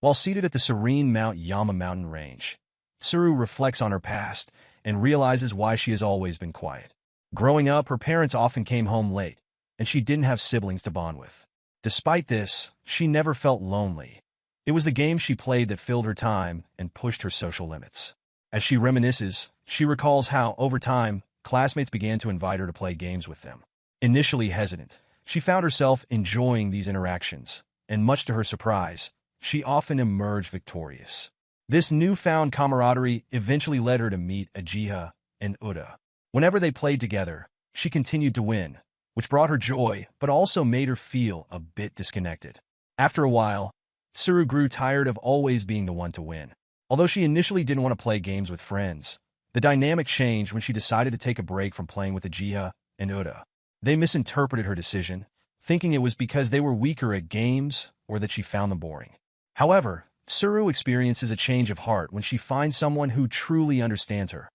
While seated at the serene Mount Yama mountain range, Suru reflects on her past and realizes why she has always been quiet. Growing up, her parents often came home late, and she didn't have siblings to bond with. Despite this, she never felt lonely. It was the games she played that filled her time and pushed her social limits. As she reminisces, she recalls how, over time, classmates began to invite her to play games with them. Initially hesitant, she found herself enjoying these interactions, and much to her surprise, she often emerged victorious. This newfound camaraderie eventually led her to meet Ageha and Uda. Whenever they played together, she continued to win, which brought her joy but also made her feel a bit disconnected. After a while, Suru grew tired of always being the one to win. Although she initially didn't want to play games with friends, the dynamic changed when she decided to take a break from playing with Ageha and Uda. They misinterpreted her decision, thinking it was because they were weaker at games or that she found them boring. However, Suru experiences a change of heart when she finds someone who truly understands her,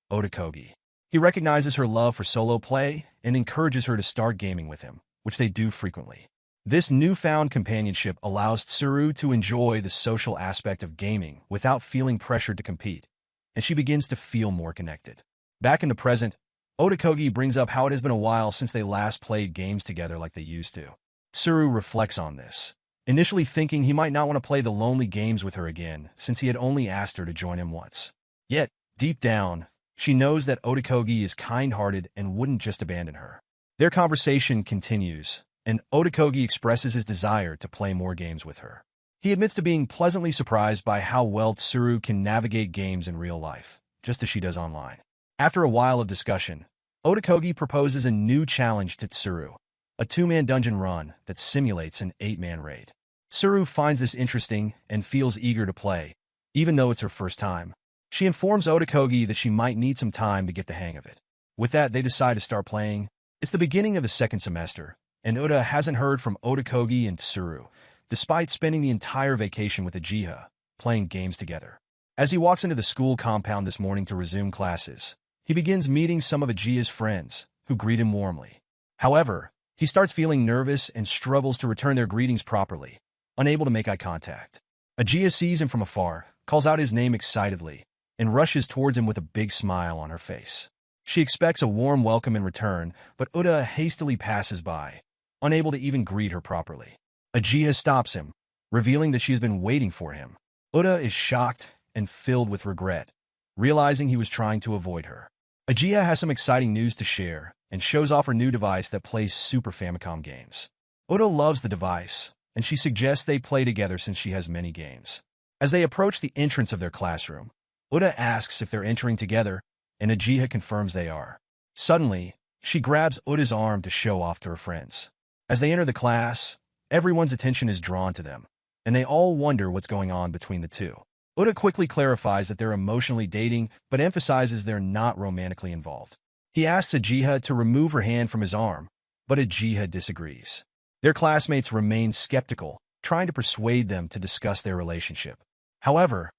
Odoki. He recognizes her love for solo play and encourages her to start gaming with him, which they do frequently. This newfound companionship allows Suru to enjoy the social aspect of gaming without feeling pressured to compete, and she begins to feel more connected. Back in the present, Odoki brings up how it has been a while since they last played games together like they used to. Suru reflects on this, initially thinking he might not want to play the lonely games with her again since he had only asked her to join him once. Yet, deep down, she knows that Odoki is kind-hearted and wouldn't just abandon her. Their conversation continues, and Odoki expresses his desire to play more games with her. He admits to being pleasantly surprised by how well Suru can navigate games in real life, just as she does online. After a while of discussion, Odoki proposes a new challenge to Suru, a 2-man dungeon run that simulates an 8-man raid. Suru finds this interesting and feels eager to play, even though it's her first time. She informs Odoki that she might need some time to get the hang of it. With that, they decide to start playing. It's the beginning of the second semester, and Uda hasn't heard from Odoki and Suru, despite spending the entire vacation with Ageha, playing games together. As he walks into the school compound this morning to resume classes, he begins meeting some of Ageha's friends, who greet him warmly. However, he starts feeling nervous and struggles to return their greetings properly, unable to make eye contact. Ageha sees him from afar, calls out his name excitedly, and rushes towards him with a big smile on her face. She expects a warm welcome in return, but Uda hastily passes by, unable to even greet her properly. Ageha stops him, revealing that she has been waiting for him. Uda is shocked and filled with regret, realizing he was trying to avoid her. Ageha has some exciting news to share and shows off her new device that plays Super Famicom games. Uda loves the device, and she suggests they play together since she has many games. As they approach the entrance of their classroom, Uda asks if they're entering together, and Ageha confirms they are. Suddenly, she grabs Uda's arm to show off to her friends. As they enter the class, everyone's attention is drawn to them, and they all wonder what's going on between the two. Uda quickly clarifies that they're emotionally dating, but emphasizes they're not romantically involved. He asks Ageha to remove her hand from his arm, but Ageha disagrees. Their classmates remain skeptical, trying to persuade them to discuss their relationship. However,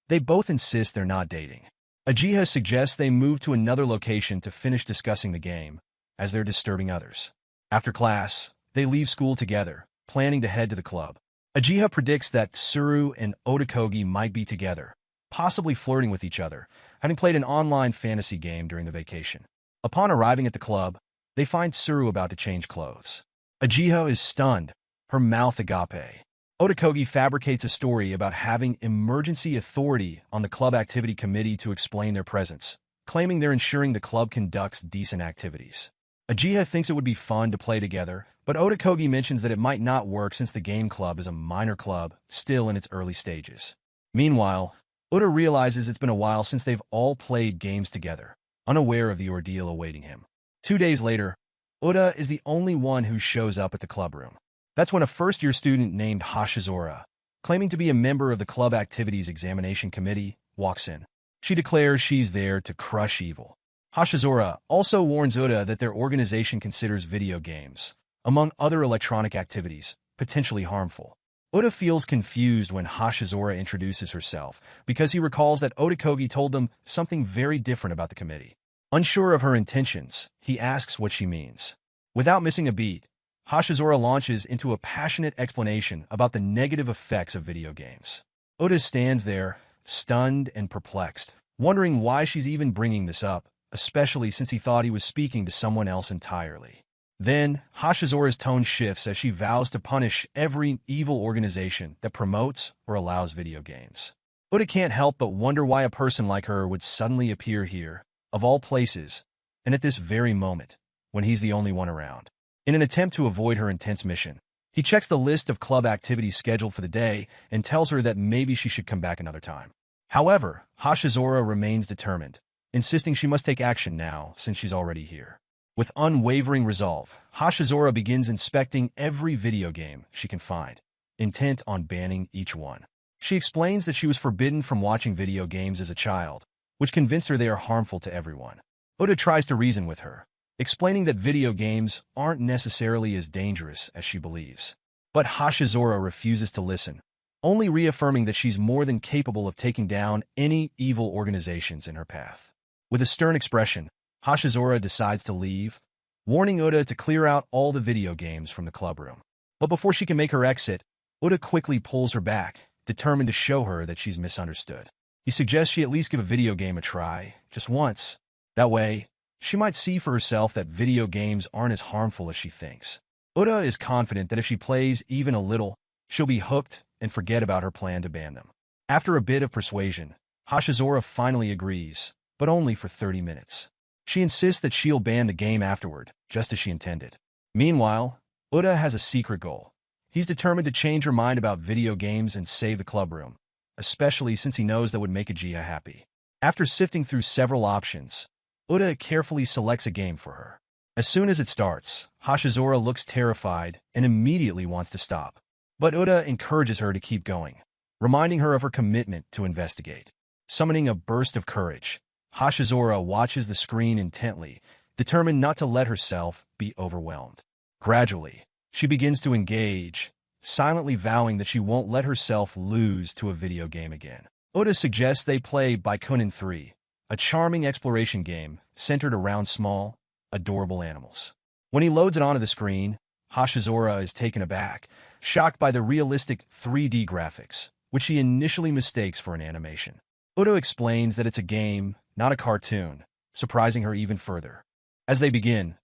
they both insist they're not dating. Ageha suggests they move to another location to finish discussing the game, as they're disturbing others. After class, they leave school together, planning to head to the club. Ageha predicts that Suru and Odoki might be together, possibly flirting with each other, having played an online fantasy game during the vacation. Upon arriving at the club, they find Suru about to change clothes. Ageha is stunned, her mouth agape. Odoki fabricates a story about having emergency authority on the club activity committee to explain their presence, claiming they're ensuring the club conducts decent activities. Ageha thinks it would be fun to play together, but Odoki mentions that it might not work since the game club is a minor club, still in its early stages. Meanwhile, Uda realizes it's been a while since they've all played games together, unaware of the ordeal awaiting him. 2 days later, Uda is the only one who shows up at the clubroom. That's when a first-year student named Hashizora, claiming to be a member of the club activities examination committee, walks in. She declares she's there to crush evil. Hashizora also warns Uda that their organization considers video games, among other electronic activities, potentially harmful. Uda feels confused when Hashizora introduces herself because he recalls that Odoki told them something very different about the committee. Unsure of her intentions, he asks what she means. Without missing a beat, Hashizora launches into a passionate explanation about the negative effects of video games. Uda stands there, stunned and perplexed, wondering why she's even bringing this up, especially since he thought he was speaking to someone else entirely. Then, Hashizora's tone shifts as she vows to punish every evil organization that promotes or allows video games. Uda can't help but wonder why a person like her would suddenly appear here, of all places, and at this very moment, when he's the only one around. In an attempt to avoid her intense mission, he checks the list of club activities scheduled for the day and tells her that maybe she should come back another time. However, Hashizora remains determined, insisting she must take action now since she's already here. With unwavering resolve, Hashizora begins inspecting every video game she can find, intent on banning each one. She explains that she was forbidden from watching video games as a child, which convinced her they are harmful to everyone. Uda tries to reason with her, explaining that video games aren't necessarily as dangerous as she believes. But Hashizora refuses to listen, only reaffirming that she's more than capable of taking down any evil organizations in her path. With a stern expression, Hashizora decides to leave, warning Uda to clear out all the video games from the club room. But before she can make her exit, Uda quickly pulls her back, determined to show her that she's misunderstood. He suggests she at least give a video game a try, just once. That way, she might see for herself that video games aren't as harmful as she thinks. Uda is confident that if she plays even a little, she'll be hooked and forget about her plan to ban them. After a bit of persuasion, Hashizora finally agrees, but only for 30 minutes. She insists that she'll ban the game afterward, just as she intended. Meanwhile, Uda has a secret goal. He's determined to change her mind about video games and save the club room, especially since he knows that would make Ageha happy. After sifting through several options, Uda carefully selects a game for her. As soon as it starts, Hashizora looks terrified and immediately wants to stop. But Uda encourages her to keep going, reminding her of her commitment to investigate. Summoning a burst of courage, Hashizora watches the screen intently, determined not to let herself be overwhelmed. Gradually, she begins to engage, silently vowing that she won't let herself lose to a video game again. Uda suggests they play Baikunin 3, a charming exploration game centered around small, adorable animals. When he loads it onto the screen, Hashizora is taken aback, shocked by the realistic 3D graphics, which he initially mistakes for an animation. Uda explains that it's a game, not a cartoon, surprising her even further. As they begin,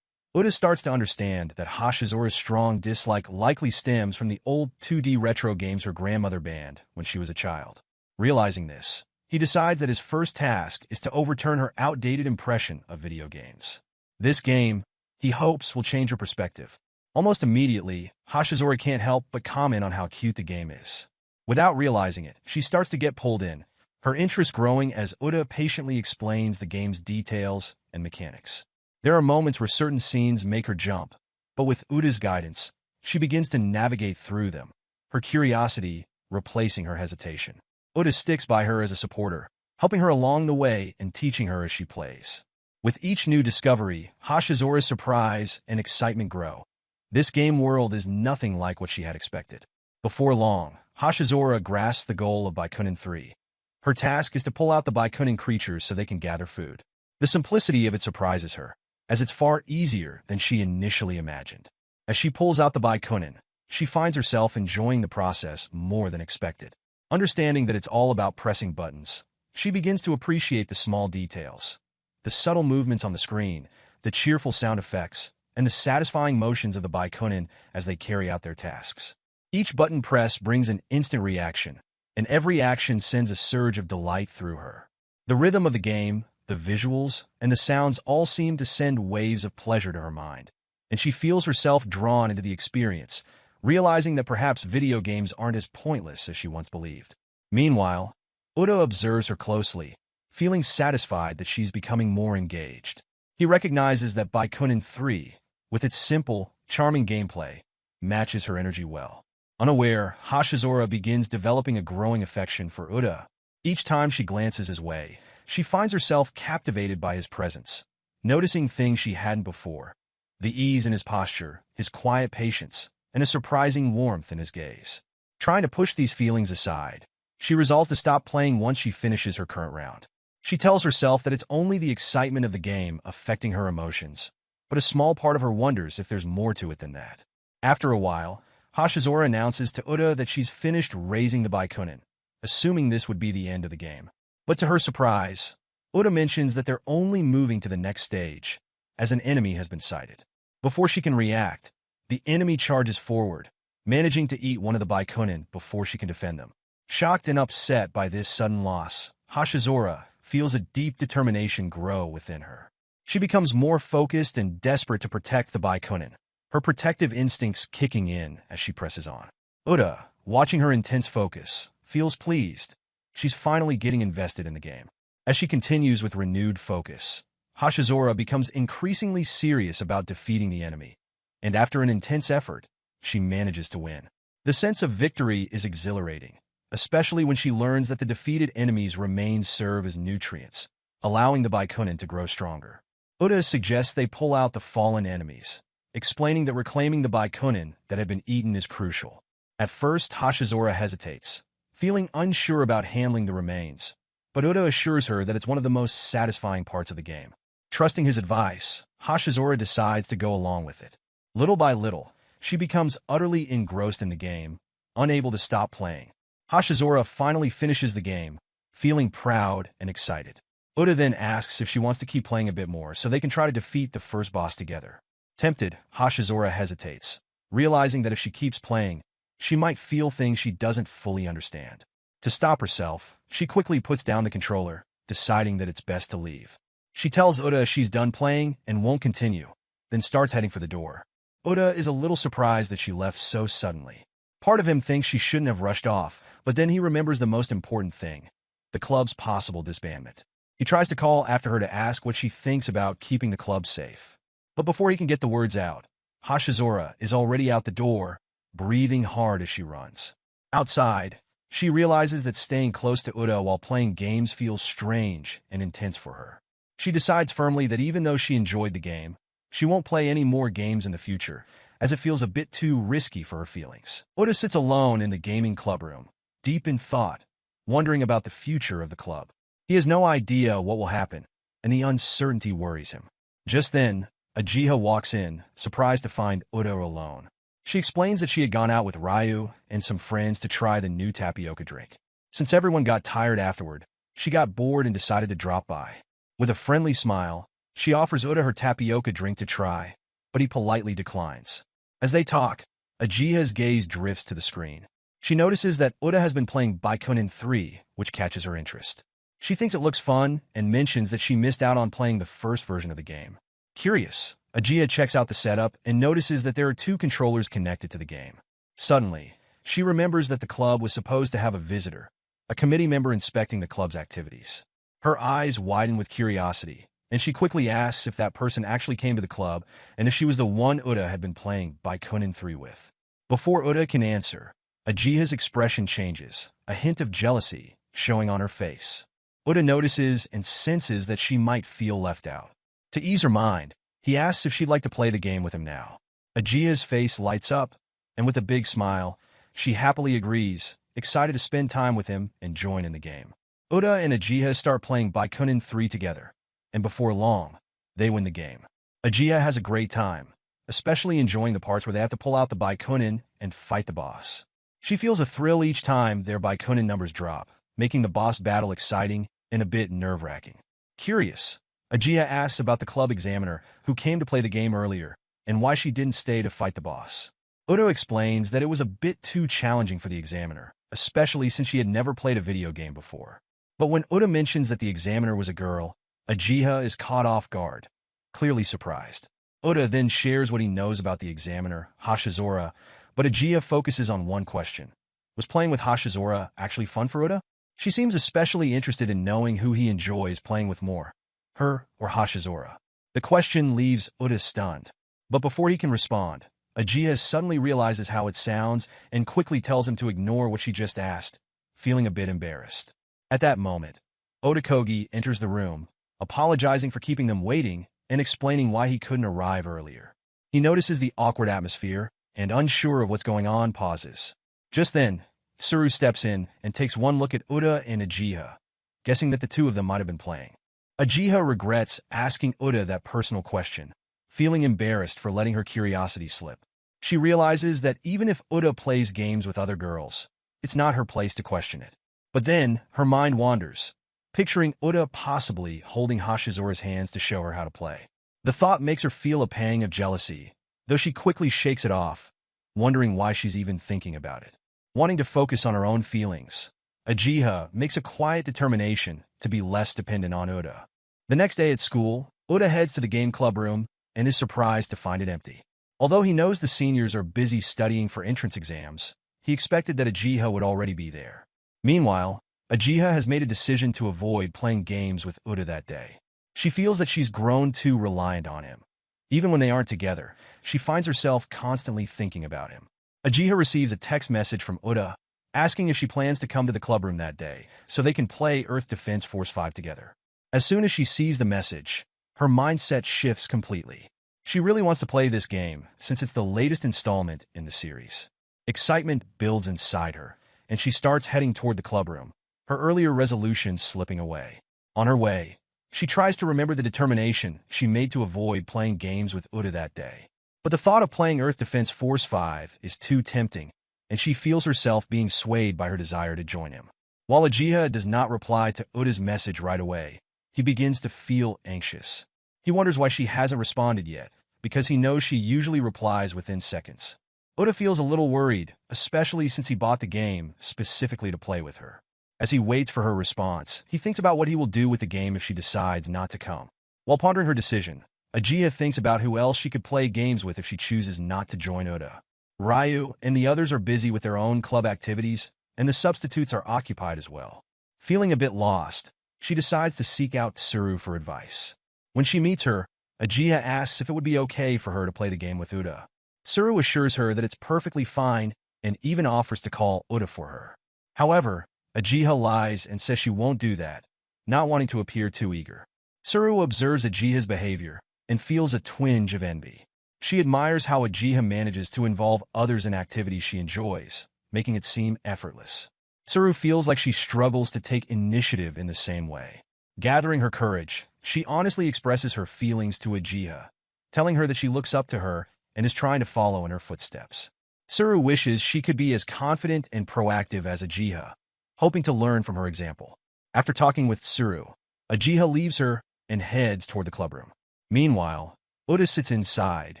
Uda starts to understand that Hashizora's strong dislike likely stems from the old 2D retro games her grandmother banned when she was a child. Realizing this, he decides that his first task is to overturn her outdated impression of video games. This game, he hopes, will change her perspective. Almost immediately, Hashizora can't help but comment on how cute the game is. Without realizing it, she starts to get pulled in, her interest growing as Uda patiently explains the game's details and mechanics. There are moments where certain scenes make her jump, but with Uda's guidance, she begins to navigate through them, her curiosity replacing her hesitation. Uda sticks by her as a supporter, helping her along the way and teaching her as she plays. With each new discovery, Hashizora's surprise and excitement grow. This game world is nothing like what she had expected. Before long, Hashizora grasps the goal of Baikunin 3. Her task is to pull out the Baikunin creatures so they can gather food. The simplicity of it surprises her, as it's far easier than she initially imagined. As she pulls out the Baikunin, she finds herself enjoying the process more than expected. Understanding that it's all about pressing buttons, she begins to appreciate the small details. The subtle movements on the screen, the cheerful sound effects, and the satisfying motions of the Baikunin as they carry out their tasks. Each button press brings an instant reaction, and every action sends a surge of delight through her. The rhythm of the game, the visuals, and the sounds all seem to send waves of pleasure to her mind, and she feels herself drawn into the experience, realizing that perhaps video games aren't as pointless as she once believed. Meanwhile, Uda observes her closely, feeling satisfied that she's becoming more engaged. He recognizes that Baikunin 3, with its simple, charming gameplay, matches her energy well. Unaware, Hashizora begins developing a growing affection for Uda. Each time she glances his way, she finds herself captivated by his presence, noticing things she hadn't before. The ease in his posture, his quiet patience, and a surprising warmth in his gaze. Trying to push these feelings aside, she resolves to stop playing once she finishes her current round. She tells herself that it's only the excitement of the game affecting her emotions, but a small part of her wonders if there's more to it than that. After a while, Hashizora announces to Uda that she's finished raising the Baikunin, assuming this would be the end of the game. But to her surprise, Uda mentions that they're only moving to the next stage, as an enemy has been sighted. Before she can react, the enemy charges forward, managing to eat one of the Baikunin before she can defend them. Shocked and upset by this sudden loss, Hashizora feels a deep determination grow within her. She becomes more focused and desperate to protect the Baikunin, her protective instincts kicking in as she presses on. Uda, watching her intense focus, feels pleased. She's finally getting invested in the game. As she continues with renewed focus, Hashizora becomes increasingly serious about defeating the enemy, and after an intense effort, she manages to win. The sense of victory is exhilarating, especially when she learns that the defeated enemies' remains serve as nutrients, allowing the Baikunin to grow stronger. Uda suggests they pull out the fallen enemies, explaining that reclaiming the Baikunin that had been eaten is crucial. At first, Hashizora hesitates, feeling unsure about handling the remains, but Uda assures her that it's one of the most satisfying parts of the game. Trusting his advice, Hashizora decides to go along with it. Little by little, she becomes utterly engrossed in the game, unable to stop playing. Hashizora finally finishes the game, feeling proud and excited. Uda then asks if she wants to keep playing a bit more so they can try to defeat the first boss together. Tempted, Hashizora hesitates, realizing that if she keeps playing, she might feel things she doesn't fully understand. To stop herself, she quickly puts down the controller, deciding that it's best to leave. She tells Uda she's done playing and won't continue, then starts heading for the door. Uda is a little surprised that she left so suddenly. Part of him thinks she shouldn't have rushed off, but then he remembers the most important thing, the club's possible disbandment. He tries to call after her to ask what she thinks about keeping the club safe. But before he can get the words out, Hashizora is already out the door, breathing hard as she runs. Outside, she realizes that staying close to Uda while playing games feels strange and intense for her. She decides firmly that even though she enjoyed the game, she won't play any more games in the future, as it feels a bit too risky for her feelings. Uda sits alone in the gaming club room, deep in thought, wondering about the future of the club. He has no idea what will happen, and the uncertainty worries him. Just then, Ageha walks in, surprised to find Uda alone. She explains that she had gone out with Ryu and some friends to try the new tapioca drink. Since everyone got tired afterward, she got bored and decided to drop by. With a friendly smile, she offers Uda her tapioca drink to try, but he politely declines. As they talk, Ageha's gaze drifts to the screen. She notices that Uda has been playing Baikunin 3, which catches her interest. She thinks it looks fun and mentions that she missed out on playing the first version of the game. Curious, Ageha checks out the setup and notices that there are 2 controllers connected to the game. Suddenly, she remembers that the club was supposed to have a visitor, a committee member inspecting the club's activities. Her eyes widen with curiosity, and she quickly asks if that person actually came to the club and if she was the one Uda had been playing Baikunin 3 with. Before Uda can answer, Ageha's expression changes, a hint of jealousy showing on her face. Uda notices and senses that she might feel left out. To ease her mind, he asks if she'd like to play the game with him now. Ageha's face lights up, and with a big smile, she happily agrees, excited to spend time with him and join in the game. Uda and Ageha start playing Baikunin 3 together, and before long, they win the game. Ageha has a great time, especially enjoying the parts where they have to pull out the Baikunin and fight the boss. She feels a thrill each time their Baikunin numbers drop, making the boss battle exciting and a bit nerve-wracking. Curious, Ageha asks about the club examiner who came to play the game earlier and why she didn't stay to fight the boss. Uda explains that it was a bit too challenging for the examiner, especially since she had never played a video game before. But when Uda mentions that the examiner was a girl, Ageha is caught off guard, clearly surprised. Uda then shares what he knows about the examiner, Hashizora, but Ageha focuses on one question. Was playing with Hashizora actually fun for Uda? She seems especially interested in knowing who he enjoys playing with more, her or Hashizora. The question leaves Uda stunned. But before he can respond, Ageha suddenly realizes how it sounds and quickly tells him to ignore what she just asked, feeling a bit embarrassed. At that moment, Odoki enters the room, apologizing for keeping them waiting and explaining why he couldn't arrive earlier. He notices the awkward atmosphere and, unsure of what's going on, pauses. Just then, Suru steps in and takes one look at Uda and Ageha, guessing that the 2 of them might have been playing. Ageha regrets asking Uda that personal question, feeling embarrassed for letting her curiosity slip. She realizes that even if Uda plays games with other girls, it's not her place to question it. But then, her mind wanders, picturing Uda possibly holding Hashizora's hands to show her how to play. The thought makes her feel a pang of jealousy, though she quickly shakes it off, wondering why she's even thinking about it. Wanting to focus on her own feelings, Ageha makes a quiet determination to be less dependent on Uda. The next day at school, Uda heads to the game club room and is surprised to find it empty. Although he knows the seniors are busy studying for entrance exams, he expected that Ageha would already be there. Meanwhile, Ageha has made a decision to avoid playing games with Uda that day. She feels that she's grown too reliant on him. Even when they aren't together, she finds herself constantly thinking about him. Ageha receives a text message from Uda asking if she plans to come to the clubroom that day so they can play Earth Defense Force 5 together. As soon as she sees the message, her mindset shifts completely. She really wants to play this game since it's the latest installment in the series. Excitement builds inside her, and she starts heading toward the clubroom, her earlier resolution slipping away. On her way, she tries to remember the determination she made to avoid playing games with Uda that day. But the thought of playing Earth Defense Force 5 is too tempting, and she feels herself being swayed by her desire to join him. While Ageha does not reply to Uda's message right away, he begins to feel anxious. He wonders why she hasn't responded yet, because he knows she usually replies within seconds. Uda feels a little worried, especially since he bought the game specifically to play with her. As he waits for her response, he thinks about what he will do with the game if she decides not to come. While pondering her decision, Ageha thinks about who else she could play games with if she chooses not to join Uda. Ryu and the others are busy with their own club activities, and the substitutes are occupied as well. Feeling a bit lost, she decides to seek out Suru for advice. When she meets her, Ageha asks if it would be okay for her to play the game with Uda. Suru assures her that it's perfectly fine and even offers to call Uda for her. However, Ageha lies and says she won't do that, not wanting to appear too eager. Suru observes Ageha's behavior and feels a twinge of envy. She admires how Ageha manages to involve others in activities she enjoys, making it seem effortless. Suru feels like she struggles to take initiative in the same way. Gathering her courage, she honestly expresses her feelings to Ageha, telling her that she looks up to her and is trying to follow in her footsteps. Suru wishes she could be as confident and proactive as Ageha, hoping to learn from her example. After talking with Suru, Ageha leaves her and heads toward the clubroom. Meanwhile, Uda sits inside,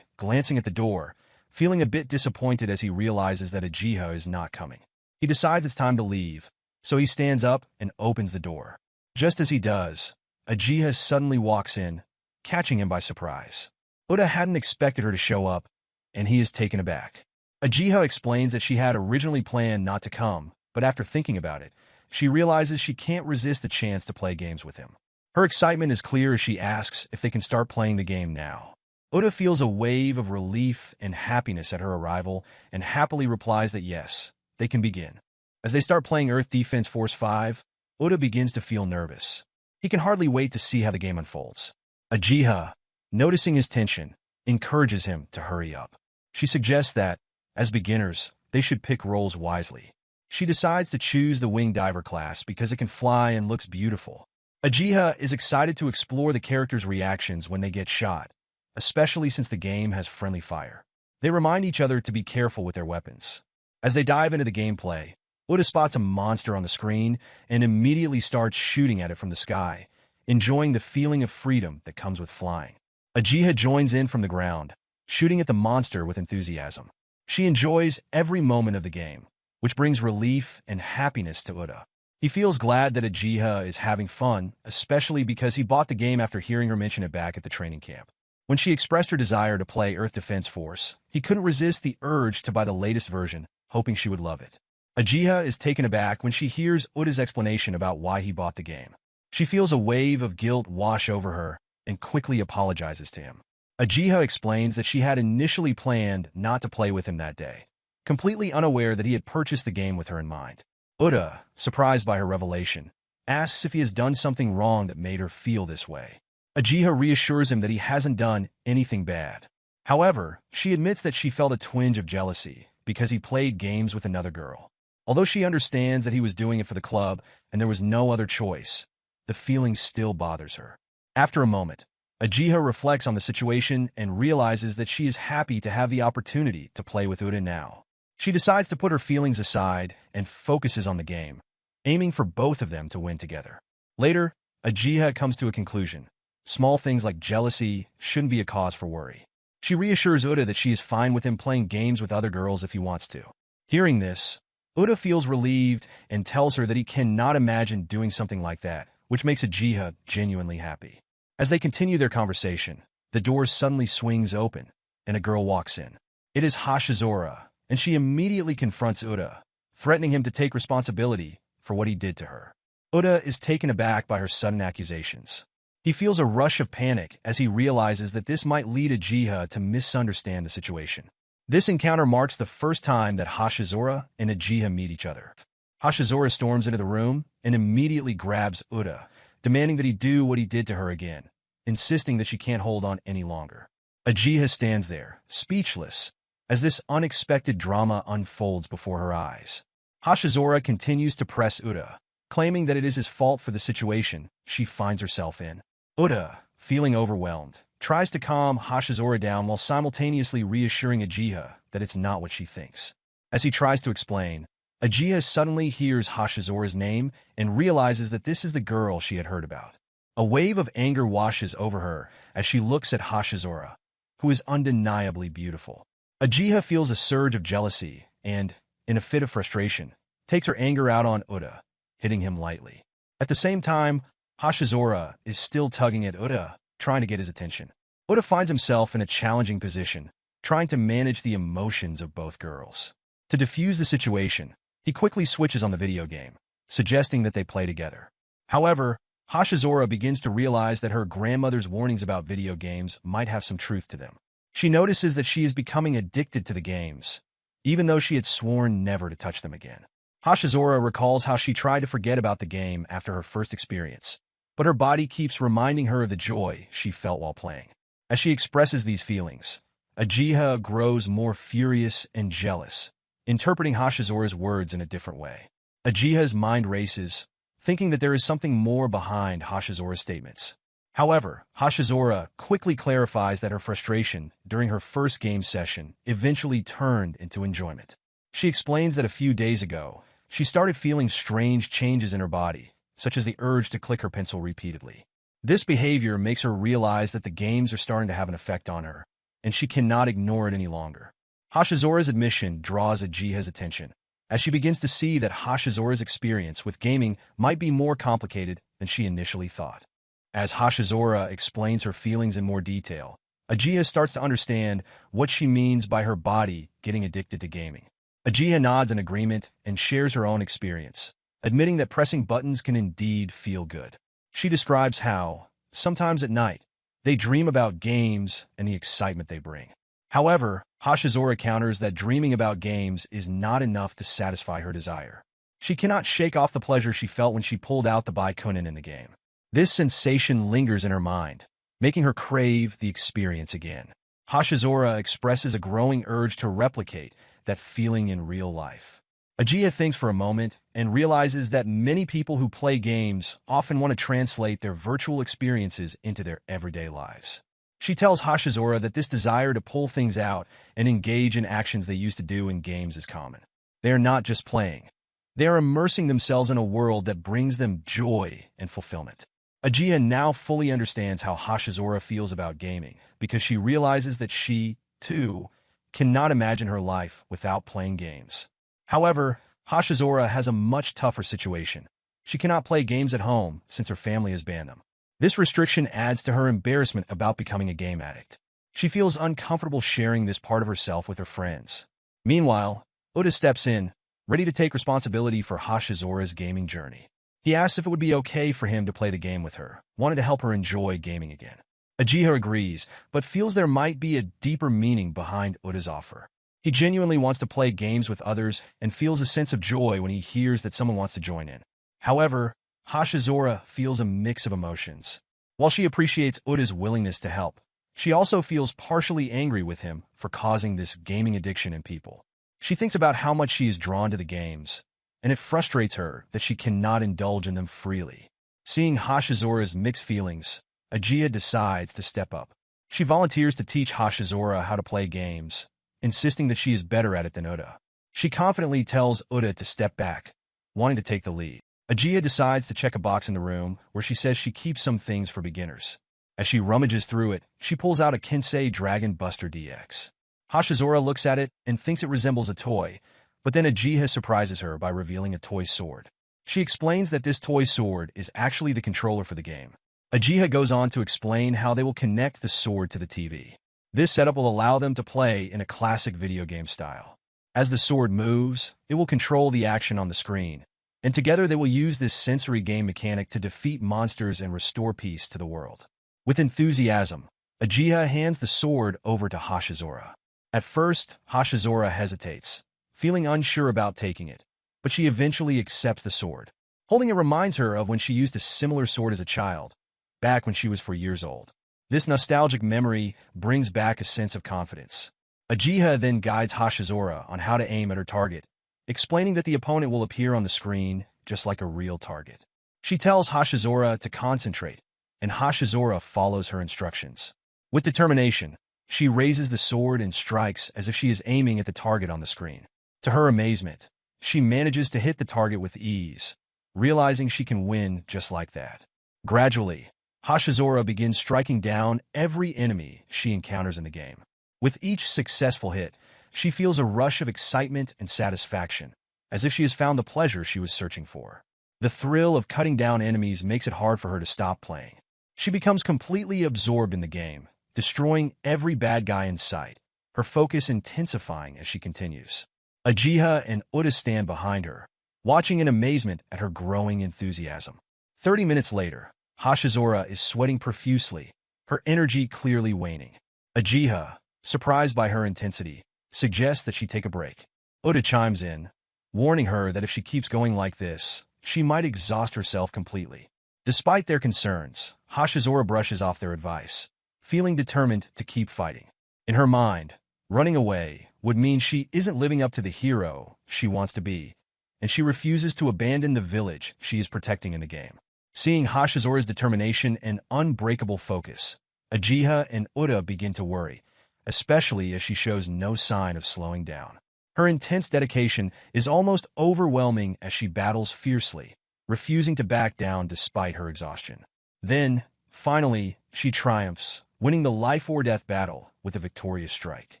glancing at the door, feeling a bit disappointed as he realizes that Ageha is not coming. He decides it's time to leave, so he stands up and opens the door. Just as he does, Ageha suddenly walks in, catching him by surprise. Uda hadn't expected her to show up, and he is taken aback. Ageha explains that she had originally planned not to come, but after thinking about it, she realizes she can't resist the chance to play games with him. Her excitement is clear as she asks if they can start playing the game now. Uda feels a wave of relief and happiness at her arrival and happily replies that yes, they can begin. As they start playing Earth Defense Force 5, Uda begins to feel nervous. He can hardly wait to see how the game unfolds. Ageha, noticing his tension, encourages him to hurry up. She suggests that, as beginners, they should pick roles wisely. She decides to choose the Wing Diver class because it can fly and looks beautiful. Ageha is excited to explore the characters' reactions when they get shot, especially since the game has friendly fire. They remind each other to be careful with their weapons. As they dive into the gameplay, Uda spots a monster on the screen and immediately starts shooting at it from the sky, enjoying the feeling of freedom that comes with flying. Ageha joins in from the ground, shooting at the monster with enthusiasm. She enjoys every moment of the game, which brings relief and happiness to Uda. He feels glad that Ageha is having fun, especially because he bought the game after hearing her mention it back at the training camp. When she expressed her desire to play Earth Defense Force, he couldn't resist the urge to buy the latest version, hoping she would love it. Ageha is taken aback when she hears Uda's explanation about why he bought the game. She feels a wave of guilt wash over her and quickly apologizes to him. Ageha explains that she had initially planned not to play with him that day, completely unaware that he had purchased the game with her in mind. Uda, surprised by her revelation, asks if he has done something wrong that made her feel this way. Ageha reassures him that he hasn't done anything bad. However, she admits that she felt a twinge of jealousy because he played games with another girl. Although she understands that he was doing it for the club and there was no other choice, the feeling still bothers her. After a moment, Ageha reflects on the situation and realizes that she is happy to have the opportunity to play with Uda now. She decides to put her feelings aside and focuses on the game, aiming for both of them to win together. Later, Ageha comes to a conclusion. Small things like jealousy shouldn't be a cause for worry. She reassures Uda that she is fine with him playing games with other girls if he wants to. Hearing this, Uda feels relieved and tells her that he cannot imagine doing something like that, which makes Ageha genuinely happy. As they continue their conversation, the door suddenly swings open, and a girl walks in. It is Hashizora, and she immediately confronts Uda, threatening him to take responsibility for what he did to her. Uda is taken aback by her sudden accusations. He feels a rush of panic as he realizes that this might lead Ageha to misunderstand the situation. This encounter marks the first time that Hashizora and Ageha meet each other. Hashizora storms into the room and immediately grabs Uda, demanding that he do what he did to her again, insisting that she can't hold on any longer. Ageha stands there, speechless, as this unexpected drama unfolds before her eyes. Hashizora continues to press Uda, claiming that it is his fault for the situation she finds herself in. Uda, feeling overwhelmed, tries to calm Hashizora down while simultaneously reassuring Ageha that it's not what she thinks. As he tries to explain, Ageha suddenly hears Hashizora's name and realizes that this is the girl she had heard about. A wave of anger washes over her as she looks at Hashizora, who is undeniably beautiful. Ageha feels a surge of jealousy and, in a fit of frustration, takes her anger out on Uda, hitting him lightly. At the same time, Hashizora is still tugging at Uda, trying to get his attention. Uda finds himself in a challenging position, trying to manage the emotions of both girls. To defuse the situation, he quickly switches on the video game, suggesting that they play together. However, Hashizora begins to realize that her grandmother's warnings about video games might have some truth to them. She notices that she is becoming addicted to the games, even though she had sworn never to touch them again. Hashizora recalls how she tried to forget about the game after her first experience, but her body keeps reminding her of the joy she felt while playing. As she expresses these feelings, Ageha grows more furious and jealous, interpreting Hashizora's words in a different way. Ageha's mind races, thinking that there is something more behind Hashizora's statements. However, Hashizora quickly clarifies that her frustration during her first game session eventually turned into enjoyment. She explains that a few days ago, she started feeling strange changes in her body, such as the urge to click her pencil repeatedly. This behavior makes her realize that the games are starting to have an effect on her, and she cannot ignore it any longer. Hashizora's admission draws Ageha's attention, as she begins to see that Hashizora's experience with gaming might be more complicated than she initially thought. As Hashizora explains her feelings in more detail, Ageha starts to understand what she means by her body getting addicted to gaming. Ageha nods in agreement and shares her own experience, admitting that pressing buttons can indeed feel good. She describes how, sometimes at night, they dream about games and the excitement they bring. However, Hashizora counters that dreaming about games is not enough to satisfy her desire. She cannot shake off the pleasure she felt when she pulled out the Baikunin in the game. This sensation lingers in her mind, making her crave the experience again. Hashizora expresses a growing urge to replicate that feeling in real life. Ageha thinks for a moment and realizes that many people who play games often want to translate their virtual experiences into their everyday lives. She tells Hashizora that this desire to pull things out and engage in actions they used to do in games is common. They are not just playing. They are immersing themselves in a world that brings them joy and fulfillment. Ageha now fully understands how Hashizora feels about gaming because she realizes that she, too, cannot imagine her life without playing games. However, Hashizora has a much tougher situation. She cannot play games at home since her family has banned them. This restriction adds to her embarrassment about becoming a game addict. She feels uncomfortable sharing this part of herself with her friends. Meanwhile, Uda steps in, ready to take responsibility for Hashizora's gaming journey. He asks if it would be okay for him to play the game with her, wanting to help her enjoy gaming again. Ageha agrees, but feels there might be a deeper meaning behind Uda's offer. He genuinely wants to play games with others and feels a sense of joy when he hears that someone wants to join in. However, Hashizora feels a mix of emotions. While she appreciates Uda's willingness to help, she also feels partially angry with him for causing this gaming addiction in people. She thinks about how much she is drawn to the games, and it frustrates her that she cannot indulge in them freely. Seeing Hashizora's mixed feelings, Ageha decides to step up. She volunteers to teach Hashizora how to play games, insisting that she is better at it than Uda. She confidently tells Uda to step back, wanting to take the lead. Ageha decides to check a box in the room where she says she keeps some things for beginners. As she rummages through it, she pulls out a Kensei Dragon Buster DX. Hashizora looks at it and thinks it resembles a toy, but then Ageha surprises her by revealing a toy sword. She explains that this toy sword is actually the controller for the game. Ageha goes on to explain how they will connect the sword to the TV. This setup will allow them to play in a classic video game style. As the sword moves, it will control the action on the screen, and together they will use this sensory game mechanic to defeat monsters and restore peace to the world. With enthusiasm, Ageha hands the sword over to Hashizora. At first, Hashizora hesitates, feeling unsure about taking it, but she eventually accepts the sword. Holding it reminds her of when she used a similar sword as a child, back when she was 4 years old. This nostalgic memory brings back a sense of confidence. Ageha then guides Hashizora on how to aim at her target, explaining that the opponent will appear on the screen just like a real target. She tells Hashizora to concentrate, and Hashizora follows her instructions. With determination, she raises the sword and strikes as if she is aiming at the target on the screen. To her amazement, she manages to hit the target with ease, realizing she can win just like that. Gradually, Hashizora begins striking down every enemy she encounters in the game. With each successful hit, she feels a rush of excitement and satisfaction, as if she has found the pleasure she was searching for. The thrill of cutting down enemies makes it hard for her to stop playing. She becomes completely absorbed in the game, destroying every bad guy in sight, her focus intensifying as she continues. Ageha and Uda stand behind her, watching in amazement at her growing enthusiasm. 30 minutes later, Hashizora is sweating profusely, her energy clearly waning. Ageha, surprised by her intensity, suggests that she take a break. Uda chimes in, warning her that if she keeps going like this, she might exhaust herself completely. Despite their concerns, Hashizora brushes off their advice, feeling determined to keep fighting. In her mind, running away would mean she isn't living up to the hero she wants to be, and she refuses to abandon the village she is protecting in the game. Seeing Hashizora's determination and unbreakable focus, Ageha and Uda begin to worry, especially as she shows no sign of slowing down. Her intense dedication is almost overwhelming as she battles fiercely, refusing to back down despite her exhaustion. Then, finally, she triumphs, winning the life-or-death battle with a victorious strike.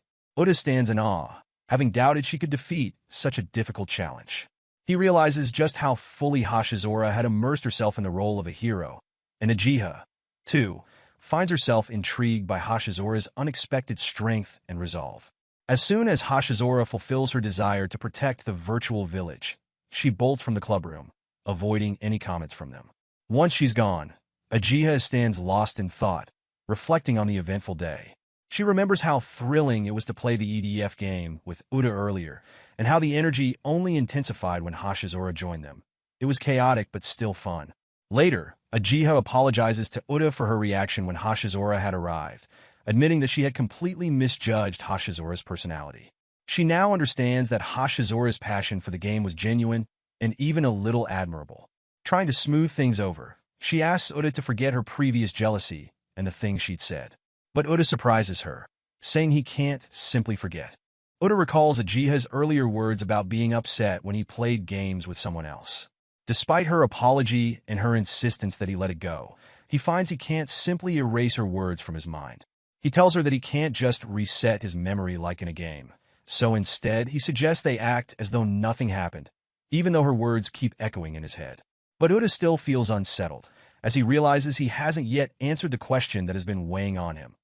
Uda stands in awe, having doubted she could defeat such a difficult challenge. He realizes just how fully Hashizora had immersed herself in the role of a hero, and Ageha, too, finds herself intrigued by Hashizora's unexpected strength and resolve. As soon as Hashizora fulfills her desire to protect the virtual village, she bolts from the clubroom, avoiding any comments from them. Once she's gone, Ageha stands lost in thought, reflecting on the eventful day. She remembers how thrilling it was to play the EDF game with Uda earlier, and how the energy only intensified when Hashizora joined them. It was chaotic but still fun. Later, Ageha apologizes to Uda for her reaction when Hashizora had arrived, admitting that she had completely misjudged Hashizora's personality. She now understands that Hashizora's passion for the game was genuine and even a little admirable. Trying to smooth things over, she asks Uda to forget her previous jealousy and the things she'd said. But Uda surprises her, saying he can't simply forget. Uda recalls Ageha's earlier words about being upset when he played games with someone else. Despite her apology and her insistence that he let it go, he finds he can't simply erase her words from his mind. He tells her that he can't just reset his memory like in a game, so instead he suggests they act as though nothing happened, even though her words keep echoing in his head. But Uda still feels unsettled, as he realizes he hasn't yet answered the question that has been weighing on him: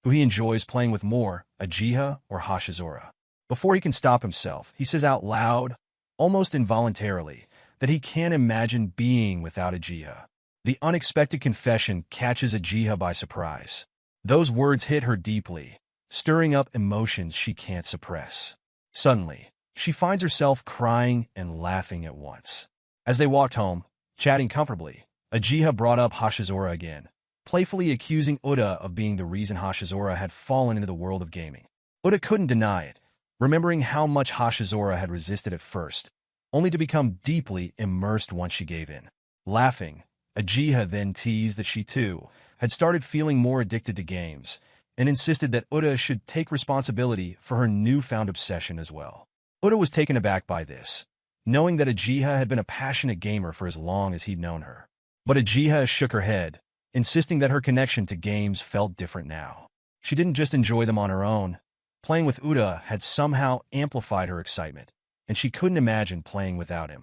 who he enjoys playing with more, Ageha or Hashizora. Before he can stop himself, he says out loud, almost involuntarily, that he can't imagine being without Ageha. The unexpected confession catches Ageha by surprise. Those words hit her deeply, stirring up emotions she can't suppress. Suddenly, she finds herself crying and laughing at once. As they walked home, chatting comfortably, Ageha brought up Hashizora again, playfully accusing Uda of being the reason Hashizora had fallen into the world of gaming. Uda couldn't deny it, remembering how much Hashizora had resisted at first, only to become deeply immersed once she gave in. Laughing, Ageha then teased that she, too, had started feeling more addicted to games, and insisted that Uda should take responsibility for her newfound obsession as well. Uda was taken aback by this, knowing that Ageha had been a passionate gamer for as long as he'd known her. But Ageha shook her head, insisting that her connection to games felt different now. She didn't just enjoy them on her own. Playing with Uda had somehow amplified her excitement, and she couldn't imagine playing without him.